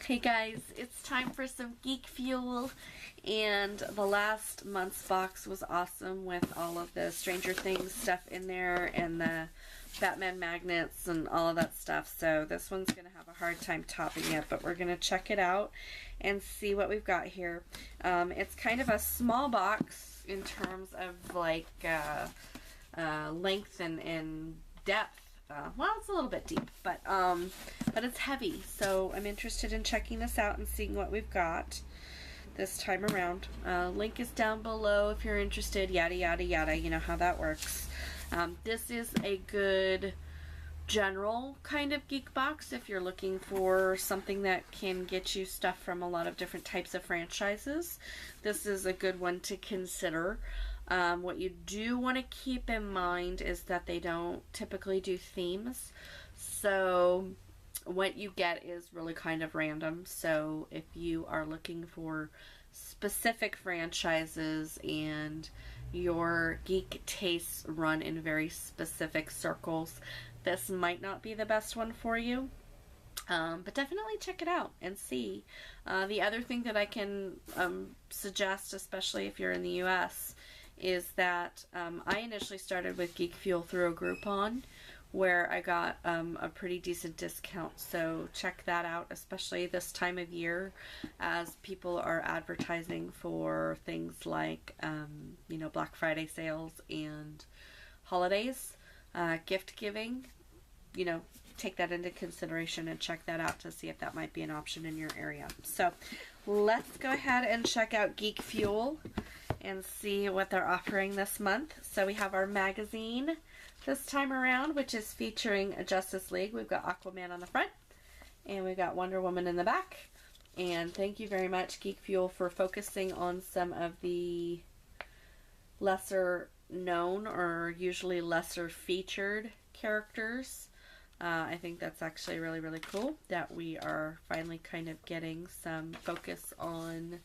Hey guys, it's time for some Geek Fuel, and the last month's box was awesome with all of the Stranger Things stuff in there and the Batman magnets and all of that stuff. So this one's going to have a hard time topping it, but we're going to check it out and see what we've got here. It's kind of a small box in terms of like length and depth. Well, it's a little bit deep, but it's heavy, so I'm interested in checking this out and seeing what we've got this time around. Link is down below if you're interested, yada yada yada, you know how that works. This is a good general kind of geek box if you're looking for something that can get you stuff from a lot of different types of franchises. This is a good one to consider. What you do want to keep in mind is that they don't typically do themes, so what you get is really kind of random. So if you are looking for specific franchises and your geek tastes run in very specific circles, this might not be the best one for you. But definitely check it out and see. The other thing that I can suggest, especially if you're in the US, is that I initially started with Geek Fuel through a Groupon where I got a pretty decent discount, so check that out, especially this time of year as people are advertising for things like you know, Black Friday sales and holidays, gift giving. You know, take that into consideration and check that out to see if that might be an option in your area. So let's go ahead and check out Geek Fuel and see what they're offering this month. So we have our magazine this time around, which is featuring a Justice League. We've got Aquaman on the front, and we've got Wonder Woman in the back. And thank you very much, Geek Fuel, for focusing on some of the lesser known or usually lesser featured characters. I think that's actually really, really cool that we are finally kind of getting some focus on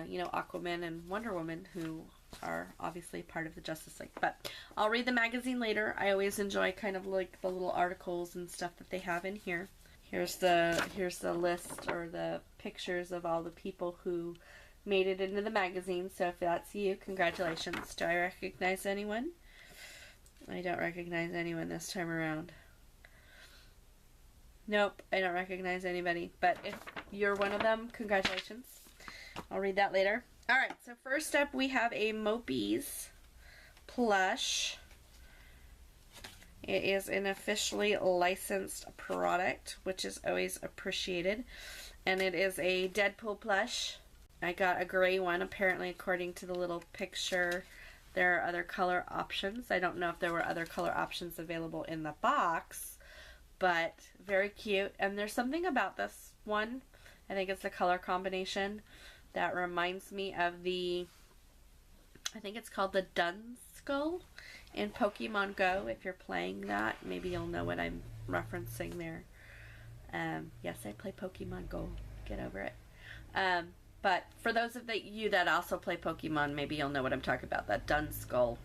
you know, Aquaman and Wonder Woman, who are obviously part of the Justice League. But I'll read the magazine later. I always enjoy kind of like the little articles and stuff that they have in here. Here's the list or the pictures of all the people who made it into the magazine. So if that's you, congratulations. Do I recognize anyone? I don't recognize anyone this time around. Nope, I don't recognize anybody. But if you're one of them, congratulations. I'll read that later. Alright, so first up we have a Mopies plush. It is an officially licensed product, which is always appreciated. And it is a Deadpool plush. I got a gray one. Apparently, according to the little picture, there are other color options. I don't know if there were other color options available in the box, but very cute. And there's something about this one, I think it's the color combination, that reminds me of the, I think it's called the Dunskull in Pokemon Go. If you're playing that, maybe you'll know what I'm referencing there. Yes, I play Pokemon Go. Get over it. But for those of you that also play Pokemon, maybe you'll know what I'm talking about. That Dunskull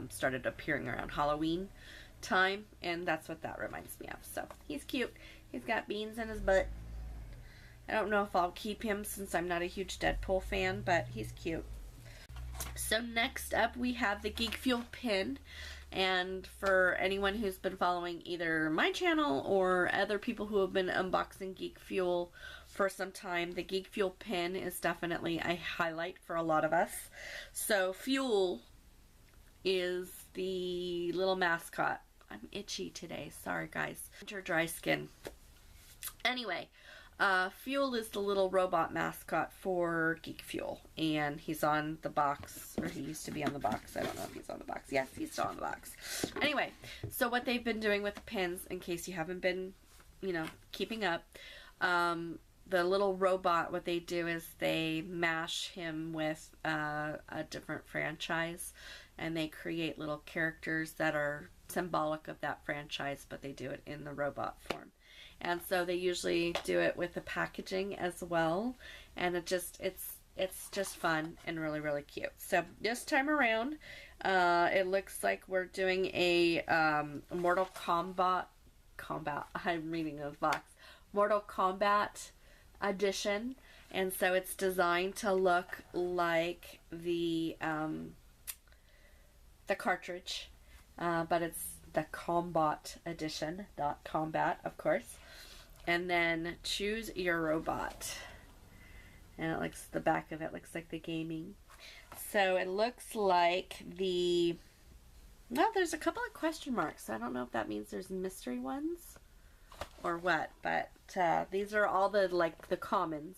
started appearing around Halloween time, and that's what that reminds me of. So he's cute. He's got beans in his butt. I don't know if I'll keep him since I'm not a huge Deadpool fan, but he's cute. So next up we have the Geek Fuel pin, and for anyone who's been following either my channel or other people who have been unboxing Geek Fuel for some time, the Geek Fuel pin is definitely a highlight for a lot of us. So Fuel is the little mascot. I'm itchy today, sorry guys. Winter dry skin. Anyway, Fuel is the little robot mascot for Geek Fuel, and he's on the box, or he used to be on the box. I don't know if he's on the box. Yes, he's still on the box. Anyway, so what they've been doing with the pins, in case you haven't been, you know, keeping up, the little robot, what they do is they mash him with a different franchise, and they create little characters that are symbolic of that franchise, but they do it in the robot form. And so they usually do it with the packaging as well, and it's it's just fun and really, really cute. So this time around, it looks like we're doing a Mortal Kombat, I'm reading the box, Mortal Kombat edition. And so it's designed to look like the cartridge, but it's the Combat edition, not Combat, of course. And then choose your robot. And it looks, the back of it looks like the gaming. So it looks like the, well, there's a couple of question marks. I don't know if that means there's mystery ones or what, but these are all the, like, the commons.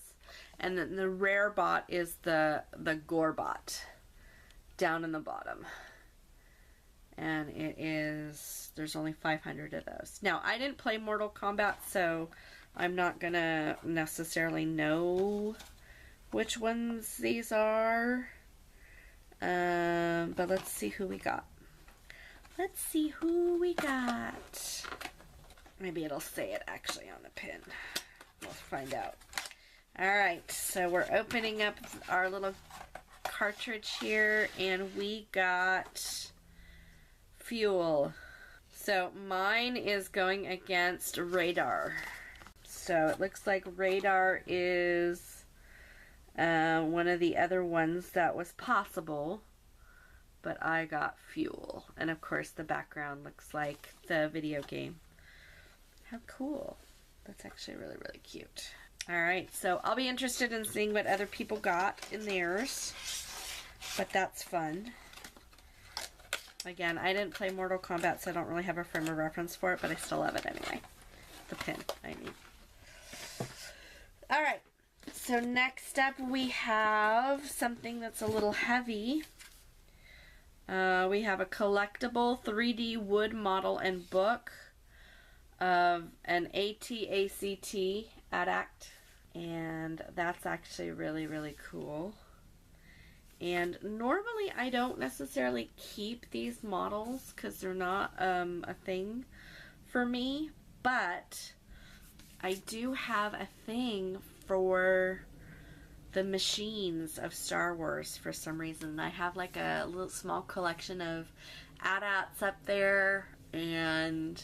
And then the rare bot is the Gorebot down in the bottom. And it is, there's only 500 of those. Now, I didn't play Mortal Kombat, so I'm not gonna necessarily know which ones these are. But let's see who we got. Let's see who we got. Maybe it'll say it actually on the pin. We'll find out. Alright, so we're opening up our little cartridge here, and we got Fuel. So mine is going against Radar. So it looks like Radar is one of the other ones that was possible, but I got Fuel. And of course the background looks like the video game. How cool. That's actually really, really cute. Alright, so I'll be interested in seeing what other people got in theirs, but that's fun. Again, I didn't play Mortal Kombat, so I don't really have a frame of reference for it, but I still love it anyway. The pin, I mean. Alright, so next up we have something that's a little heavy. We have a collectible 3D wood model and book of an AT-ACT AT-ACT, and that's actually really, really cool. And normally I don't necessarily keep these models because they're not a thing for me, but I do have a thing for the machines of Star Wars for some reason. I have like a little small collection of AT-ATs up there, and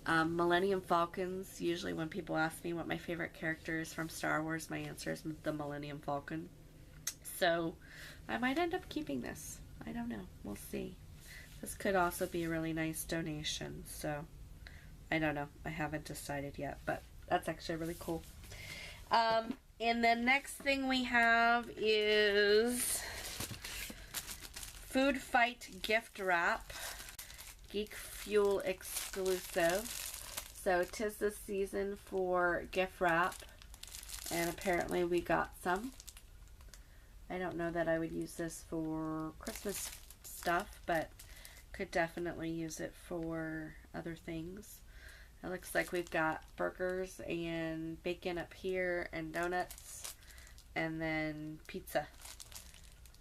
Millennium Falcons. Usually when people ask me what my favorite character is from Star Wars, my answer is the Millennium Falcon. So I might end up keeping this. I don't know. We'll see. This could also be a really nice donation. So I don't know. I haven't decided yet, but that's actually really cool. And the next thing we have is Food Fight gift wrap. Geekfuel exclusive. So 'tis the season for gift wrap, and apparently we got some. I don't know that I would use this for Christmas stuff, but could definitely use it for other things. It looks like we've got burgers and bacon up here, and donuts, and then pizza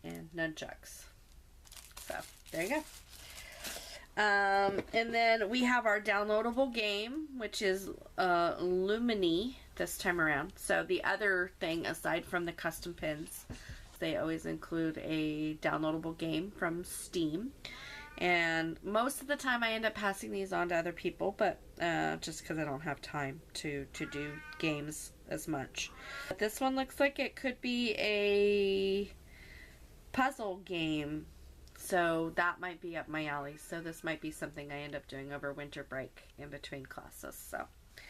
and nunchucks. So there you go. And then we have our downloadable game, which is Lumen E this time around. So the other thing, aside from the custom pins, they always include a downloadable game from Steam. And most of the time I end up passing these on to other people, but just because I don't have time to do games as much. But this one looks like it could be a puzzle game, so that might be up my alley. So this might be something I end up doing over winter break in between classes. So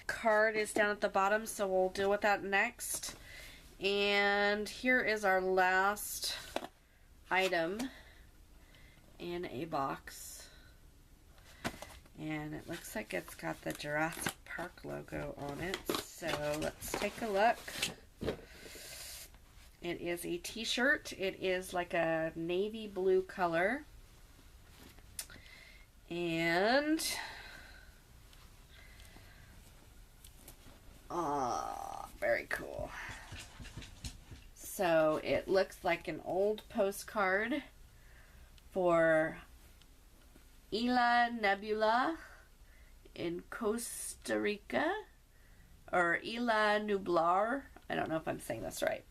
card is down at the bottom, so we'll deal with that next. And here is our last item in a box, and it looks like it's got the Jurassic Park logo on it, so let's take a look. It is a t-shirt. It is like a navy blue color, and very cool. So it looks like an old postcard for Elon Nebula in Costa Rica, or Elon Nebula. I don't know if I'm saying this right.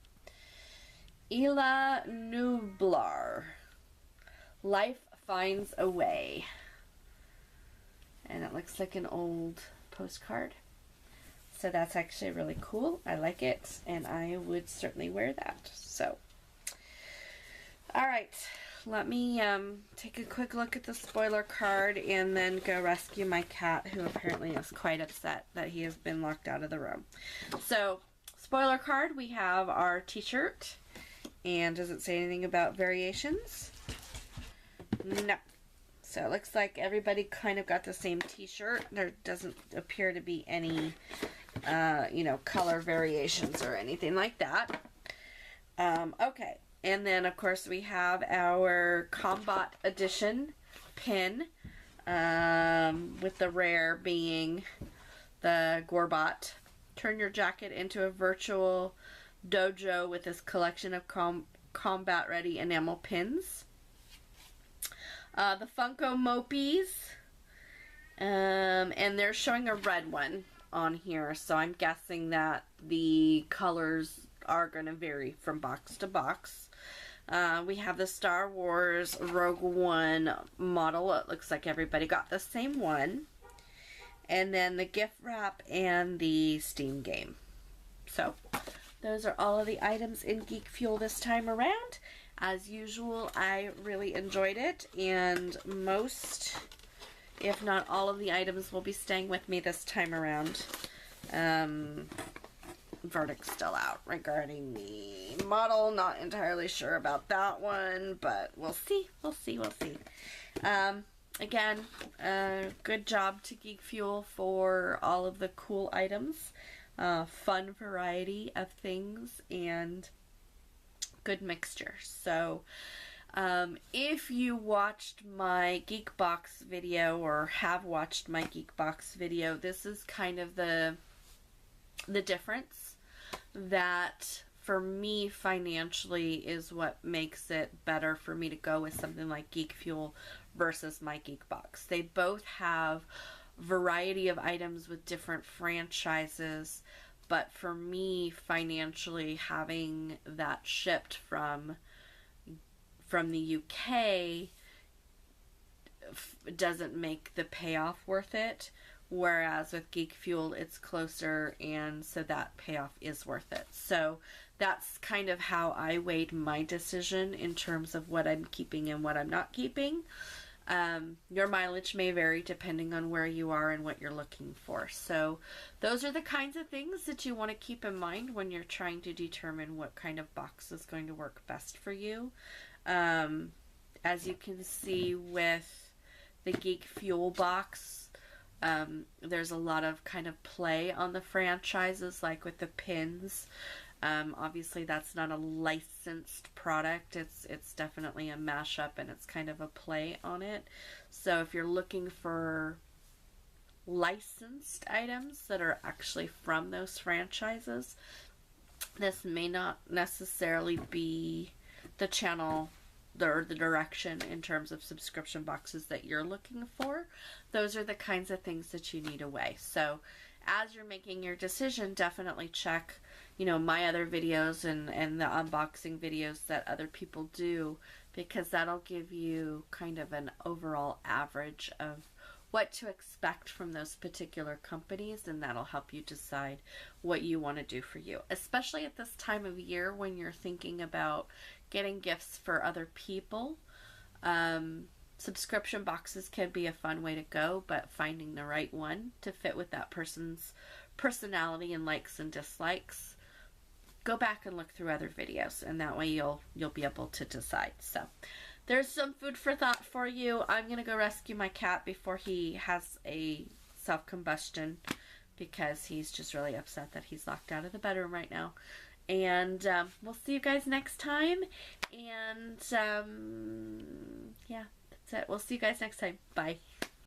Elon Nebula. Life Finds a Way. And it looks like an old postcard. So that's actually really cool. I like it, and I would certainly wear that. So, alright. Let me take a quick look at the spoiler card and then go rescue my cat, who apparently is quite upset that he has been locked out of the room. So, spoiler card, we have our t-shirt. And does it say anything about variations? No. So it looks like everybody kind of got the same t-shirt. There doesn't appear to be any, you know, color variations or anything like that. Okay. And then, of course, we have our Combat Edition pin, with the rare being the Gorbot. Turn your jacket into a virtual dojo with this collection of combat-ready enamel pins. The Funko Mopies, and they're showing a red one on here, so I'm guessing that the colors are going to vary from box to box. We have the Star Wars Rogue One model. It looks like everybody got the same one. And then the gift wrap and the Steam game. So, those are all of the items in Geekfuel this time around. As usual, I really enjoyed it, and most, if not all of the items will be staying with me this time around. Verdict's still out regarding the model. Not entirely sure about that one, but we'll see. We'll see. We'll see. Again, good job to Geekfuel for all of the cool items. Fun variety of things and good mixture. So if you watched my Geekbox video or have watched my Geekbox video, this is kind of the difference that for me financially is what makes it better for me to go with something like Geekfuel versus my Geekbox. They both have variety of items with different franchises, but for me financially, having that shipped from the UK doesn't make the payoff worth it, whereas with Geekfuel it's closer, and so that payoff is worth it. So that's kind of how I weighed my decision in terms of what I'm keeping and what I'm not keeping. Your mileage may vary depending on where you are and what you're looking for. So those are the kinds of things that you want to keep in mind when you're trying to determine what kind of box is going to work best for you. As you can see with the Geekfuel box, there's a lot of kind of play on the franchises, like with the pins. Obviously that's not a licensed product. It's definitely a mashup, and it's kind of a play on it. So if you're looking for licensed items that are actually from those franchises, this may not necessarily be the channel or the direction in terms of subscription boxes that you're looking for. Those are the kinds of things that you need to weigh. So as you're making your decision, definitely check, you know, my other videos and the unboxing videos that other people do, because that'll give you kind of an overall average of what to expect from those particular companies, and that'll help you decide what you want to do for you, especially at this time of year when you're thinking about getting gifts for other people. Subscription boxes can be a fun way to go, but finding the right one to fit with that person's personality and likes and dislikes, go back and look through other videos, and that way you'll be able to decide. So there's some food for thought for you. I'm gonna go rescue my cat before he has a self-combustion, because he's just really upset that he's locked out of the bedroom right now. And we'll see you guys next time. And yeah, that's it. We'll see you guys next time. Bye.